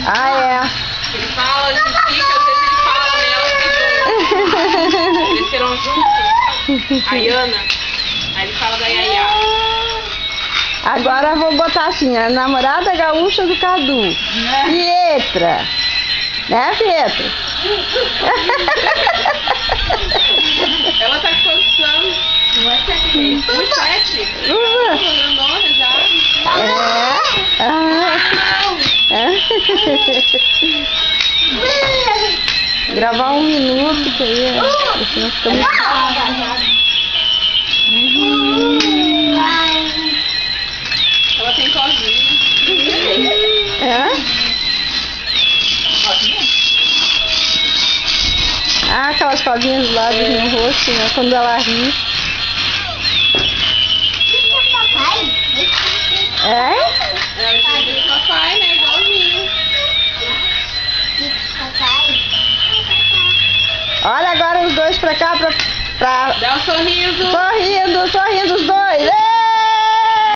Ah, é. Ele fala, ele fica, às vezes ele fala nela e cresceram juntos. A Yana. Aí ele fala da Yaya. Agora eu vou botar assim, a namorada gaúcha do Cadu. Pietra. Né, Pietra? Ela tá com quantos anos? Não é 7 meses. 7? Grandona já. Gravar 1 minuto que aí, senão fica muito... Ela tem cozinha. Ah, aquelas covinhas do lado no rosto, né? Quando ela ri. É? É o jeito do papai, né? Igualzinho. Olha agora os dois pra cá, pra... Dá um sorriso. Sorrindo os dois.